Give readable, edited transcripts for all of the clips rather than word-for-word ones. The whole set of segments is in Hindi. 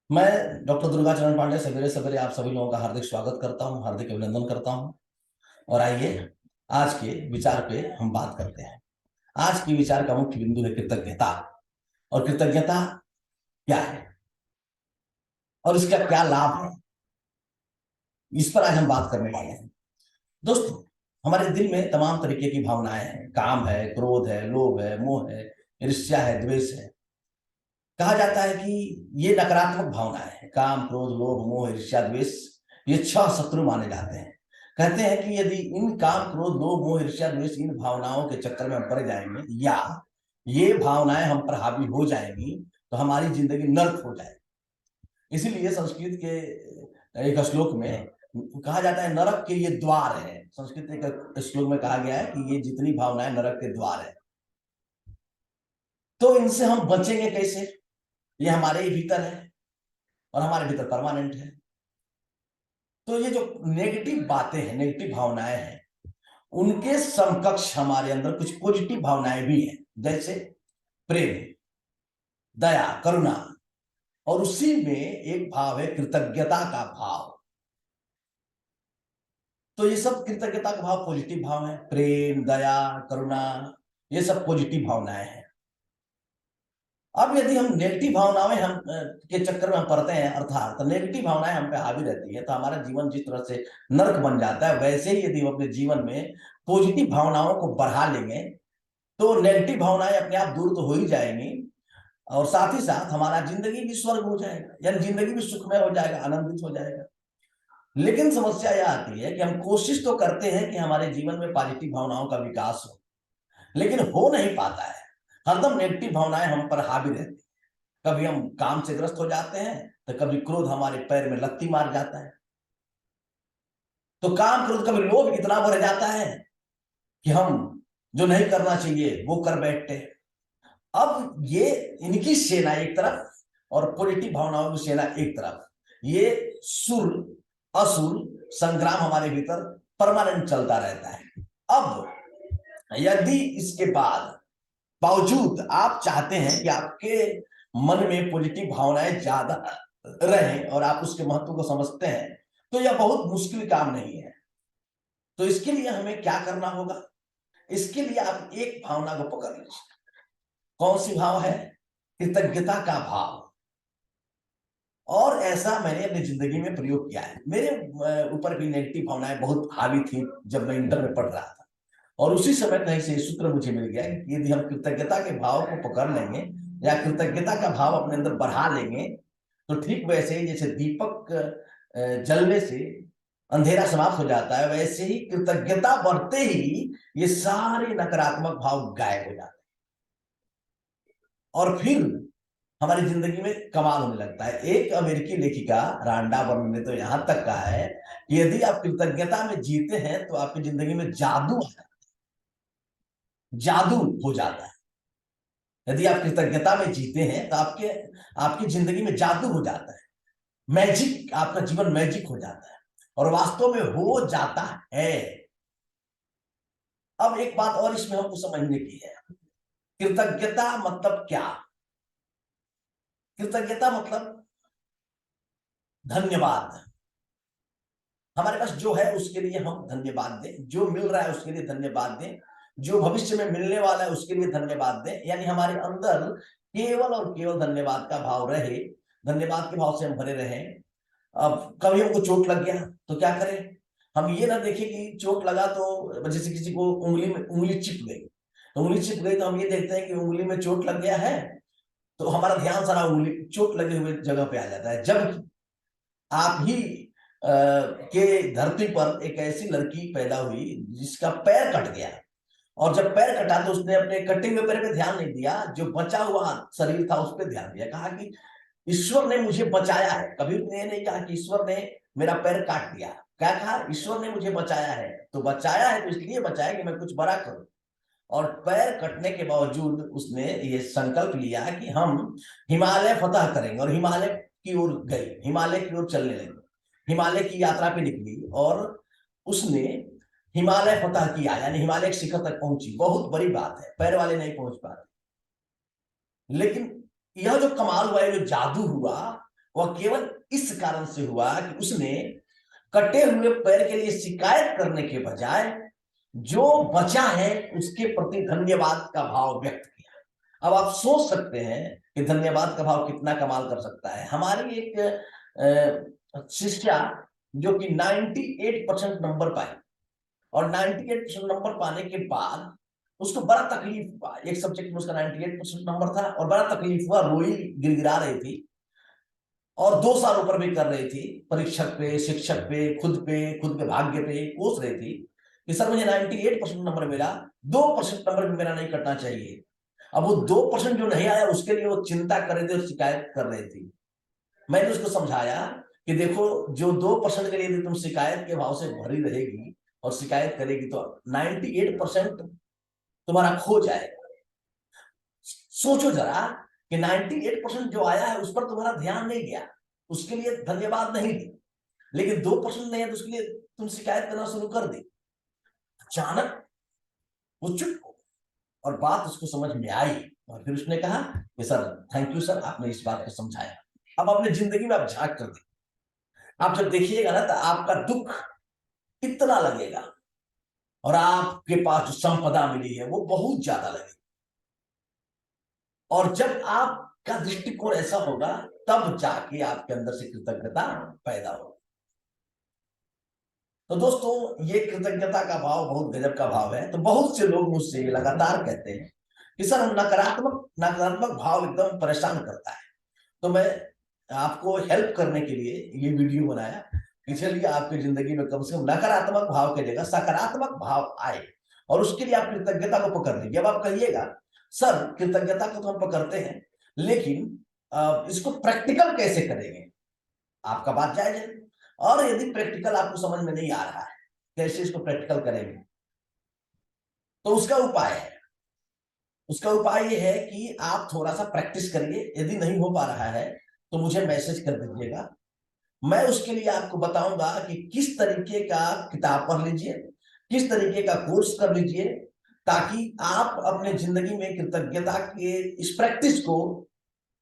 मैं डॉक्टर दुर्गाचरण पांडे सवेरे सवेरे आप सभी लोगों का हार्दिक स्वागत करता हूं, हार्दिक अभिनंदन करता हूं। और आइए आज के विचार पे हम बात करते हैं। आज की विचार का मुख्य बिंदु है कृतज्ञता। और कृतज्ञता क्या है और इसका क्या लाभ है, इस पर आज हम बात करने वाले हैं। दोस्तों, हमारे दिल में तमाम तरीके की भावनाएं हैं। काम है, क्रोध है, लोभ है, मोह है, ईर्ष्या है, द्वेष है। कहा जाता है कि ये नकारात्मक भावनाएं हैं। काम, क्रोध, लोभ, मोह, ईर्ष्या, द्वेष, ये छह शत्रु माने जाते हैं। कहते हैं कि यदि इन काम, क्रोध, लोभ, मोह, ईर्ष्या, द्वेष इन भावनाओं के चक्कर में हम पड़ जाएंगे या ये भावनाएं हम पर हावी हो जाएंगी तो हमारी जिंदगी नर्क हो जाएगी। इसीलिए संस्कृत के एक श्लोक में कहा जाता है नरक के ये द्वार है। संस्कृत एक श्लोक में कहा गया है कि ये जितनी भावनाएं नरक के द्वार है। तो इनसे हम बचेंगे कैसे? ये हमारे ही भीतर है और हमारे भीतर परमानेंट है। तो ये जो नेगेटिव बातें हैं, नेगेटिव भावनाएं हैं, उनके समकक्ष हमारे अंदर कुछ पॉजिटिव भावनाएं भी हैं, जैसे प्रेम, दया, करुणा। और उसी में एक भाव है कृतज्ञता का भाव। तो ये सब कृतज्ञता का भाव पॉजिटिव भाव है। प्रेम, दया, करुणा, ये सब पॉजिटिव भावनाएं हैं। अब यदि हम नेगेटिव भावनाएं हम के चक्कर में हम पड़ते हैं, अर्थात तो नेगेटिव भावनाएं हम पे हावी रहती है, तो हमारा जीवन जिस तरह से नर्क बन जाता है, वैसे ही यदि हम अपने जीवन में पॉजिटिव भावनाओं को बढ़ा लेंगे तो नेगेटिव भावनाएं अपने आप दूर तो हो ही जाएंगी और साथ ही साथ हमारा जिंदगी भी स्वर्ग हो जाएगा, यानी जिंदगी भी सुखमय हो जाएगा, आनंदित हो जाएगा। लेकिन समस्या यह आती है कि हम कोशिश तो करते हैं कि हमारे जीवन में पॉजिटिव भावनाओं का विकास हो, लेकिन हो नहीं पाता है। हरदम नेगेटिव भावनाएं हम पर हावी रहती है। कभी हम काम से ग्रस्त हो जाते हैं तो कभी क्रोध हमारे पैर में लत्ती मार जाता है। तो काम, क्रोध, कभी लोभ इतना बढ़ जाता है कि हम जो नहीं करना चाहिए वो कर बैठते हैं। अब ये इनकी सेना एक तरफ और पॉजिटिव भावनाओं की सेना एक तरफ, ये सुर असुर संग्राम हमारे भीतर परमानेंट चलता रहता है। अब यदि इसके बाद बावजूद आप चाहते हैं कि आपके मन में पॉजिटिव भावनाएं ज्यादा रहे और आप उसके महत्व को समझते हैं, तो यह बहुत मुश्किल काम नहीं है। तो इसके लिए हमें क्या करना होगा? इसके लिए आप एक भावना को पकड़ लीजिए। कौन सी भाव है? कृतज्ञता का भाव। और ऐसा मैंने अपनी जिंदगी में प्रयोग किया है। मेरे ऊपर भी नेगेटिव भावनाएं बहुत हावी थी जब मैं इंटर में पढ़ रहा था। और उसी समय कहीं से सूत्र मुझे मिल गया कि यदि हम कृतज्ञता के भाव को पकड़ लेंगे या कृतज्ञता का भाव अपने अंदर बढ़ा लेंगे तो ठीक वैसे ही जैसे दीपक जलने से अंधेरा समाप्त हो जाता है, वैसे ही कृतज्ञता बढ़ते ही ये सारे नकारात्मक भाव गायब हो जाते हैं और फिर हमारी जिंदगी में कमाल होने लगता है। एक अमेरिकी लेखिका रांडा बर्न ने तो यहां तक कहा है कि यदि आप कृतज्ञता में जीते हैं तो आपकी जिंदगी में जादू जादू हो जाता है। यदि आप कृतज्ञता में जीते हैं तो आपके आपकी जिंदगी में जादू हो जाता है, मैजिक, आपका जीवन मैजिक हो जाता है और वास्तव में हो जाता है। अब एक बात और इसमें हमको समझने की है। कृतज्ञता मतलब क्या? कृतज्ञता मतलब धन्यवाद। हमारे पास जो है उसके लिए हम धन्यवाद दें, जो मिल रहा है उसके लिए धन्यवाद दें, जो भविष्य में मिलने वाला है उसके लिए धन्यवाद दें। यानी हमारे अंदर केवल और केवल धन्यवाद का भाव रहे, धन्यवाद के भाव से हम भरे रहें। अब कभी हमको चोट लग गया तो क्या करें? हम ये ना देखें कि चोट लगा तो जैसे किसी को उंगली में उंगली चिप गई, तो उंगली चिप गई तो हम ये देखते हैं कि उंगली में चोट लग गया है, तो हमारा ध्यान सारा उंगली चोट लगे हुए जगह पे आ जाता है। जब आप ही के धरती पर एक ऐसी लड़की पैदा हुई जिसका पैर कट गया, और जब पैर कटा तो उसने अपने कटे हुए पैर पे ध्यान नहीं दिया, जो बचा हुआ शरीर था उस पर ध्यान दिया। कहा कि ईश्वर ने मुझे बचाया है। कभी उसने ये नहीं कहा कि ईश्वर ने मेरा पैर काट दिया। क्या कहा? ईश्वर ने मुझे बचाया है। तो बचाया है तो इसलिए बचाया कि मैं कुछ बड़ा करूं। और पैर कटने के बावजूद उसने ये संकल्प लिया कि हम हिमालय फतह करेंगे, और हिमालय की ओर गई, हिमालय की ओर चलने लगी, हिमालय की यात्रा पे निकली और उसने हिमालय फतह किया, यानी हिमालय के शिखर तक पहुंची। बहुत बड़ी बात है, पैर वाले नहीं पहुंच पाते। लेकिन यह जो कमाल हुआ है, जो जादू हुआ, वह केवल इस कारण से हुआ कि उसने कटे हुए पैर के लिए शिकायत करने के बजाय जो बचा है उसके प्रति धन्यवाद का भाव व्यक्त किया। अब आप सोच सकते हैं कि धन्यवाद का भाव कितना कमाल कर सकता है। हमारी एक शिष्या जो कि 98% नंबर पाई, और 98% नंबर पाने के बाद उसको बड़ा तकलीफ हुआ। एक सब्जेक्ट में उसका 98% नंबर था और बड़ा तकलीफ हुआ, रोई, गिड़गिड़ा रही थी और 2 साल ऊपर भी कर रही थी, परीक्षक पे, शिक्षक पे, खुद के भाग्य पे कोस रही थी कि सर मुझे 98% नंबर मिला, 2% नंबर भी मेरा नहीं कटना चाहिए। अब वो 2% जो नहीं आया उसके लिए वो चिंता कर रही थी और शिकायत कर रही थी। मैंने उसको समझाया कि देखो, जो 2% के लिए भी तुम शिकायत के भाव से भरी रहेगी और शिकायत करेगी तो 98% तुम्हारा खो जाएगा। सोचो जरा कि 98% जो आया है उस पर तुम्हारा ध्यान नहीं गया, उसके लिए धन्यवाद नहीं दी, लेकिन 2% नहीं है तो उसके लिए तुम शिकायत करना शुरू कर दी। अचानक वो चुप हो और बात उसको समझ में आई और फिर उसने कहा कि सर थैंक यू सर, आपने इस बात को समझाया। अब अपनी जिंदगी में आप झांक कर देखिए, आप जब देखिएगा ना तो आपका दुख इतना लगेगा और आपके पास जो संपदा मिली है वो बहुत ज्यादा लगेगी। और जब आपका दृष्टिकोण ऐसा होगा तब जाके आपके अंदर से कृतज्ञता पैदा होगी। तो दोस्तों, ये कृतज्ञता का भाव बहुत गजब का भाव है। तो बहुत से लोग मुझसे लगातार कहते हैं कि सर नकारात्मक नकारात्मक भाव एकदम परेशान करता है। तो मैं आपको हेल्प करने के लिए ये वीडियो बनाया कि चलिए आपकी जिंदगी में कम से कम नकारात्मक भाव की जगह सकारात्मक भाव आए और उसके लिए आप कृतज्ञता को पकड़ लीजिए। अब आप कहिएगा सर कृतज्ञता को तो हम पकड़ते हैं, लेकिन इसको प्रैक्टिकल कैसे करेंगे? आपका बात जायज है। और यदि प्रैक्टिकल आपको समझ में नहीं आ रहा है कैसे इसको प्रैक्टिकल करेंगे, तो उसका उपाय ये है कि आप थोड़ा सा प्रैक्टिस करिए। यदि नहीं हो पा रहा है तो मुझे मैसेज कर दीजिएगा, मैं उसके लिए आपको बताऊंगा कि किस तरीके का किताब पढ़ लीजिए, किस तरीके का कोर्स कर लीजिए, ताकि आप अपने जिंदगी में कृतज्ञता के इस प्रैक्टिस को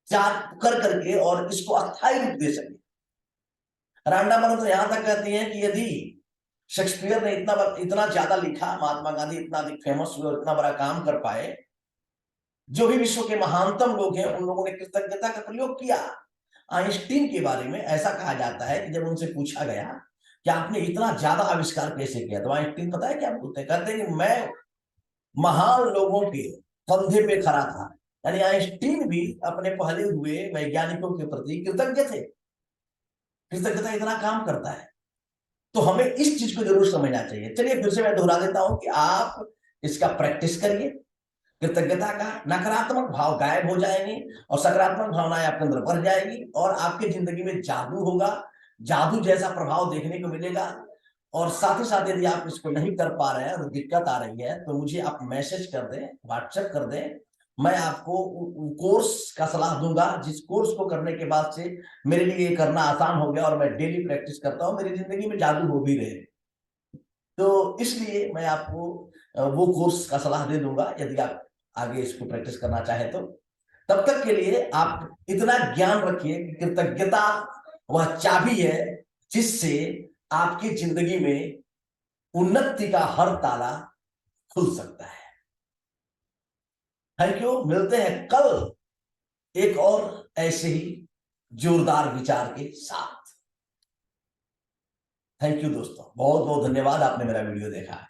कर करके और इसको अस्थायी रूप दे सके। रांडा मरन तो यहां तक कहती हैं कि यदि शेक्सपियर ने इतना ज्यादा लिखा, महात्मा गांधी इतना अधिक फेमस हुए और इतना बड़ा काम कर पाए, जो भी विश्व के महानतम लोग हैं उन लोगों ने कृतज्ञता का प्रयोग किया। आइंस्टीन के बारे में ऐसा कहा जाता है कि जब उनसे पूछा गया कि आपने इतना ज्यादा आविष्कार कैसे किया, तो आइंस्टीन पता है क्या बोलते हैं? कहते हैं कि मैं महान लोगों के कंधे पे खड़ा था। यानी आइंस्टीन भी अपने पहले हुए वैज्ञानिकों के प्रति कृतज्ञ थे। कृतज्ञता इतना काम करता है, तो हमें इस चीज को जरूर समझना चाहिए। चलिए फिर से मैं दोहरा देता हूं कि आप इसका प्रैक्टिस करिए, कृतज्ञता का नकारात्मक भाव गायब हो जाएंगे और सकारात्मक भावनाएं आपके अंदर बढ़ जाएगी और आपकी जिंदगी में जादू होगा, जादू जैसा प्रभाव देखने को मिलेगा। और साथ ही साथ यदि आप इसको नहीं कर पा रहे हैं और दिक्कत आ रही है तो मुझे आप मैसेज कर दें, व्हाट्सएप कर दें, मैं आपको कोर्स का सलाह दूंगा, जिस कोर्स को करने के बाद से मेरे लिए ये करना आसान हो गया और मैं डेली प्रैक्टिस करता हूँ, मेरी जिंदगी में जादू हो भी रहे। तो इसलिए मैं आपको वो कोर्स का सलाह दे दूंगा यदि आप आगे इसको प्रैक्टिस करना चाहे तो। तब तक के लिए आप इतना ज्ञान रखिए कि कृतज्ञता वह चाबी है जिससे आपकी जिंदगी में उन्नति का हर ताला खुल सकता है। थैंक यू, मिलते हैं कल एक और ऐसे ही जोरदार विचार के साथ। थैंक यू दोस्तों, बहुत बहुत धन्यवाद, आपने मेरा वीडियो देखा है।